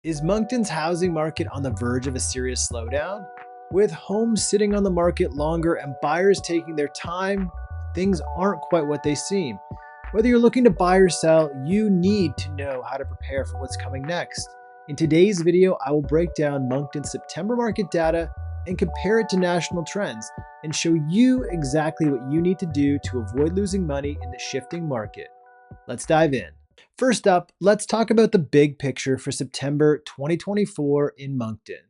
Is Moncton's housing market on the verge of a serious slowdown? With homes sitting on the market longer and buyers taking their time, things aren't quite what they seem. Whether you're looking to buy or sell, you need to know how to prepare for what's coming next. In today's video, I will break down Moncton's September market data and compare it to national trends and show you exactly what you need to do to avoid losing money in the shifting market. Let's dive in. First up, let's talk about the big picture for September 2024 in Moncton.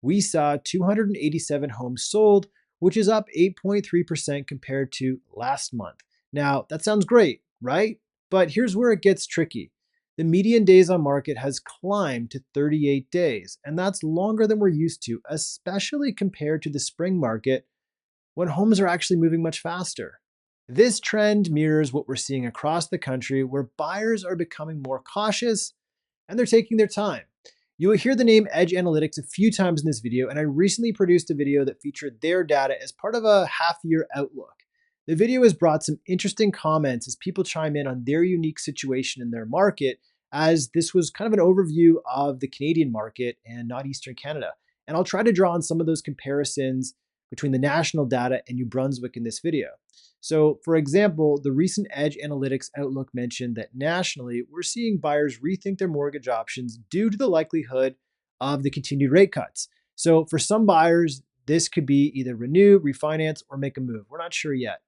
We saw 287 homes sold, which is up 8.3% compared to last month. Now, that sounds great, right? But here's where it gets tricky. The median days on market has climbed to 38 days, and that's longer than we're used to, especially compared to the spring market when homes are actually moving much faster. This trend mirrors what we're seeing across the country, where buyers are becoming more cautious and they're taking their time. You will hear the name Edge Analytics a few times in this video, and I recently produced a video that featured their data as part of a half-year outlook. The video has brought some interesting comments as people chime in on their unique situation in their market, as this was kind of an overview of the Canadian market and not Eastern Canada. And I'll try to draw on some of those comparisons between the national data and New Brunswick in this video. So, for example, the recent Edge Analytics Outlook mentioned that nationally, we're seeing buyers rethink their mortgage options due to the likelihood of the continued rate cuts. So, for some buyers, this could be either renew, refinance, or make a move. We're not sure yet.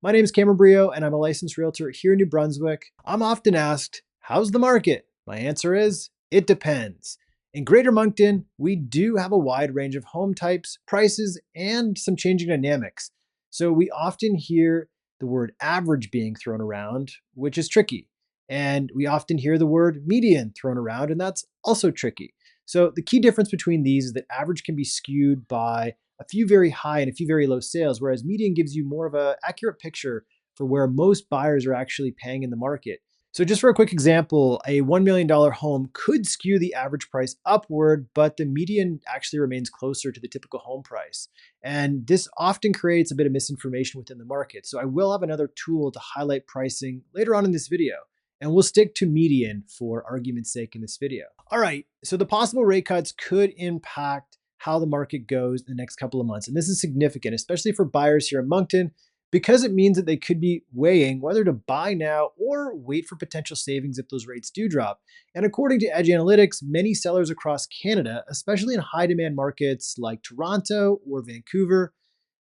My name is Cameron Brioux, and I'm a licensed realtor here in New Brunswick. I'm often asked, how's the market? My answer is, it depends. In Greater Moncton, we do have a wide range of home types, prices, and some changing dynamics. So we often hear the word average being thrown around, which is tricky. And we often hear the word median thrown around, and that's also tricky. So the key difference between these is that average can be skewed by a few very high and a few very low sales, whereas median gives you more of an accurate picture for where most buyers are actually paying in the market. So just for a quick example, a $1 million home could skew the average price upward, but the median actually remains closer to the typical home price. And this often creates a bit of misinformation within the market. So I will have another tool to highlight pricing later on in this video. And we'll stick to median for argument's sake in this video. All right, so the possible rate cuts could impact how the market goes in the next couple of months. And this is significant, especially for buyers here in Moncton, because it means that they could be weighing whether to buy now or wait for potential savings if those rates do drop. And according to Edge Analytics, many sellers across Canada, especially in high demand markets like Toronto or Vancouver,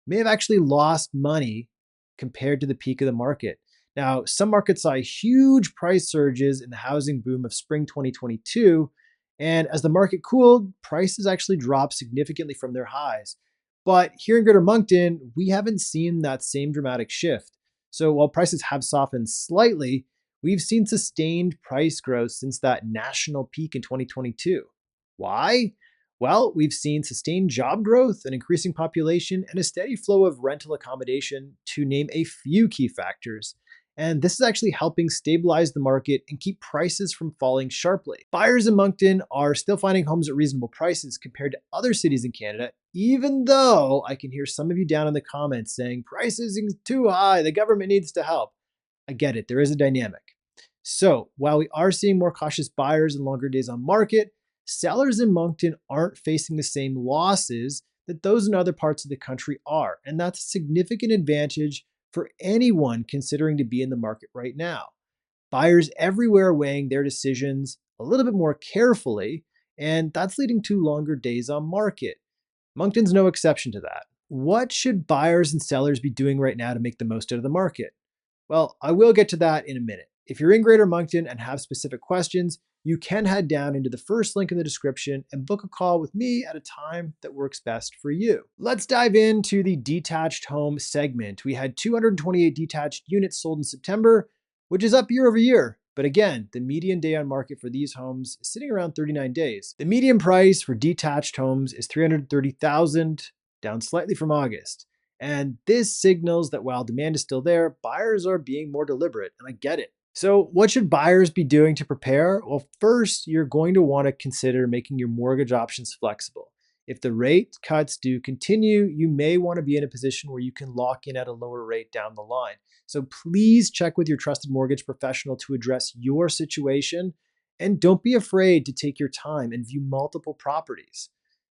may have actually lost money compared to the peak of the market. Now, some markets saw huge price surges in the housing boom of spring 2022, and as the market cooled, prices actually dropped significantly from their highs. But here in Greater Moncton, we haven't seen that same dramatic shift. So while prices have softened slightly, we've seen sustained price growth since that national peak in 2022. Why? Well, we've seen sustained job growth, an increasing population, and a steady flow of rental accommodation, to name a few key factors. And this is actually helping stabilize the market and keep prices from falling sharply. Buyers in Moncton are still finding homes at reasonable prices compared to other cities in Canada, even though I can hear some of you down in the comments saying prices are too high, the government needs to help. I get it, there is a dynamic. So while we are seeing more cautious buyers and longer days on market, sellers in Moncton aren't facing the same losses that those in other parts of the country are. And that's a significant advantage for anyone considering to be in the market right now. Buyers everywhere are weighing their decisions a little bit more carefully, and that's leading to longer days on market. Moncton's no exception to that. What should buyers and sellers be doing right now to make the most out of the market? Well, I will get to that in a minute. If you're in Greater Moncton and have specific questions, you can head down into the first link in the description and book a call with me at a time that works best for you. Let's dive into the detached home segment. We had 228 detached units sold in September, which is up year over year. But again, the median day on market for these homes is sitting around 39 days. The median price for detached homes is $330,000, down slightly from August. And this signals that while demand is still there, buyers are being more deliberate, and I get it. So what should buyers be doing to prepare? Well, first, you're going to want to consider making your mortgage options flexible. If the rate cuts do continue, you may want to be in a position where you can lock in at a lower rate down the line. So please check with your trusted mortgage professional to address your situation And don't be afraid to take your time and view multiple properties.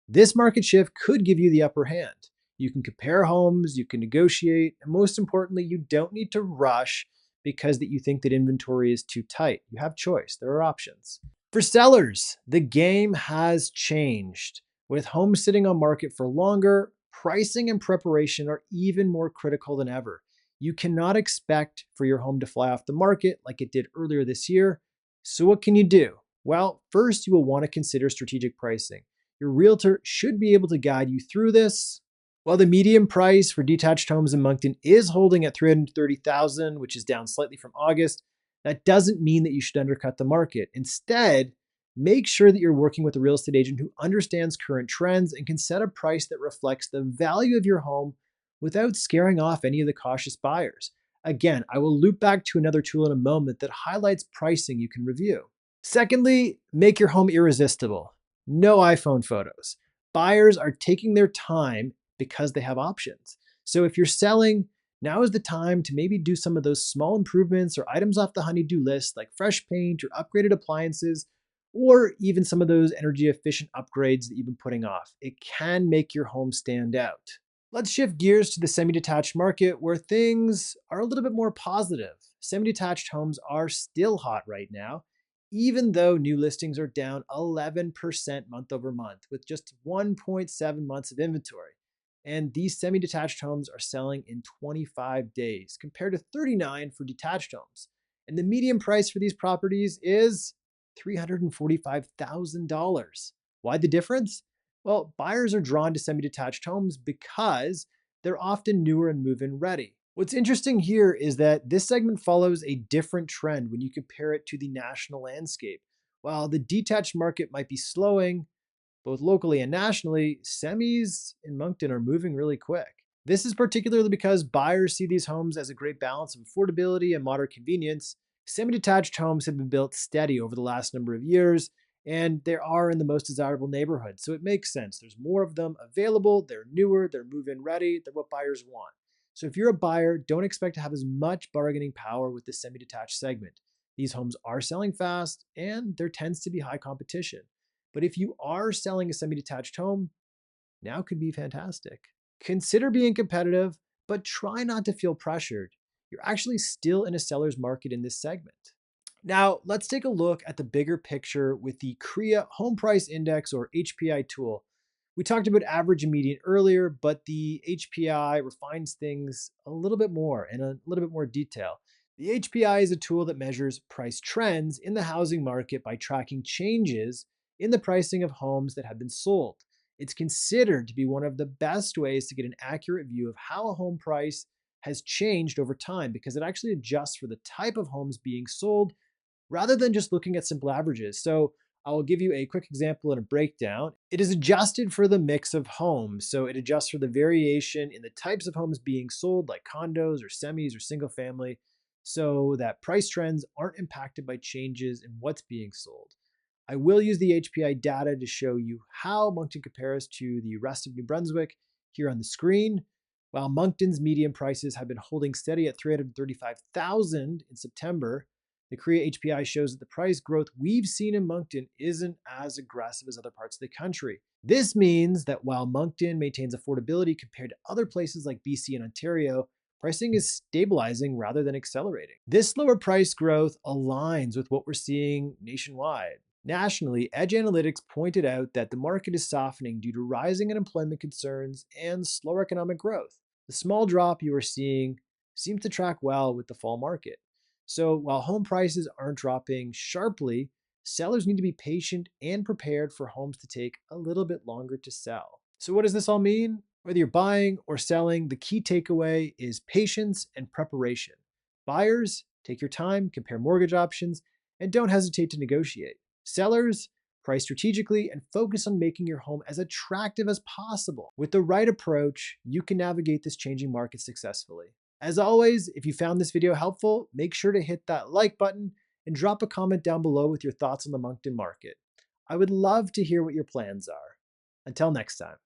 This market shift could give you the upper hand. You can compare homes, you can negotiate, and most importantly, you don't need to rush because that you think that inventory is too tight. You have choice. There are options. For sellers, the game has changed. With homes sitting on market for longer, pricing and preparation are even more critical than ever. You cannot expect for your home to fly off the market like it did earlier this year. So what can you do? Well, first you will want to consider strategic pricing. Your realtor should be able to guide you through this. While the median price for detached homes in Moncton is holding at $330,000, which is down slightly from August, that doesn't mean that you should undercut the market. Instead, make sure that you're working with a real estate agent who understands current trends and can set a price that reflects the value of your home without scaring off any of the cautious buyers. Again, I will loop back to another tool in a moment that highlights pricing you can review. Secondly, make your home irresistible. No iPhone photos. Buyers are taking their time because they have options. So if you're selling, now is the time to maybe do some of those small improvements or items off the honey-do list, like fresh paint or upgraded appliances, or even some of those energy efficient upgrades that you've been putting off. It can make your home stand out. Let's shift gears to the semi-detached market where things are a little bit more positive. Semi-detached homes are still hot right now, even though new listings are down 11% month over month with just 1.7 months of inventory. And these semi-detached homes are selling in 25 days compared to 39 for detached homes. And the median price for these properties is $345,000. Why the difference? Well, buyers are drawn to semi-detached homes because they're often newer and move-in ready. What's interesting here is that this segment follows a different trend when you compare it to the national landscape. While the detached market might be slowing, both locally and nationally, semis in Moncton are moving really quick. This is particularly because buyers see these homes as a great balance of affordability and modern convenience. Semi-detached homes have been built steady over the last number of years, and they are in the most desirable neighborhoods. So it makes sense. There's more of them available. They're newer. They're move-in ready. They're what buyers want. So if you're a buyer, don't expect to have as much bargaining power with the semi-detached segment. These homes are selling fast, and there tends to be high competition. But if you are selling a semi-detached home, now could be fantastic. Consider being competitive, but try not to feel pressured. You're actually still in a seller's market in this segment. Now, let's take a look at the bigger picture with the CREA Home Price Index or HPI tool. We talked about average and median earlier, but the HPI refines things a little bit more in a little bit more detail. The HPI is a tool that measures price trends in the housing market by tracking changes in the pricing of homes that have been sold. It's considered to be one of the best ways to get an accurate view of how a home price has changed over time because it actually adjusts for the type of homes being sold rather than just looking at simple averages. So I will give you a quick example and a breakdown. It is adjusted for the mix of homes. So it adjusts for the variation in the types of homes being sold, like condos or semis or single family, so that price trends aren't impacted by changes in what's being sold. I will use the HPI data to show you how Moncton compares to the rest of New Brunswick here on the screen. While Moncton's median prices have been holding steady at $335,000 in September, the Korea HPI shows that the price growth we've seen in Moncton isn't as aggressive as other parts of the country. This means that while Moncton maintains affordability compared to other places like BC and Ontario, pricing is stabilizing rather than accelerating. This slower price growth aligns with what we're seeing nationwide. Nationally, Edge Analytics pointed out that the market is softening due to rising unemployment concerns and slower economic growth. The small drop you are seeing seems to track well with the fall market. So while home prices aren't dropping sharply, sellers need to be patient and prepared for homes to take a little bit longer to sell. So what does this all mean? Whether you're buying or selling, the key takeaway is patience and preparation. Buyers, take your time, compare mortgage options, and don't hesitate to negotiate. Sellers, price strategically and focus on making your home as attractive as possible. With the right approach, you can navigate this changing market successfully. As always, if you found this video helpful, make sure to hit that like button and drop a comment down below with your thoughts on the Moncton market. I would love to hear what your plans are. Until next time.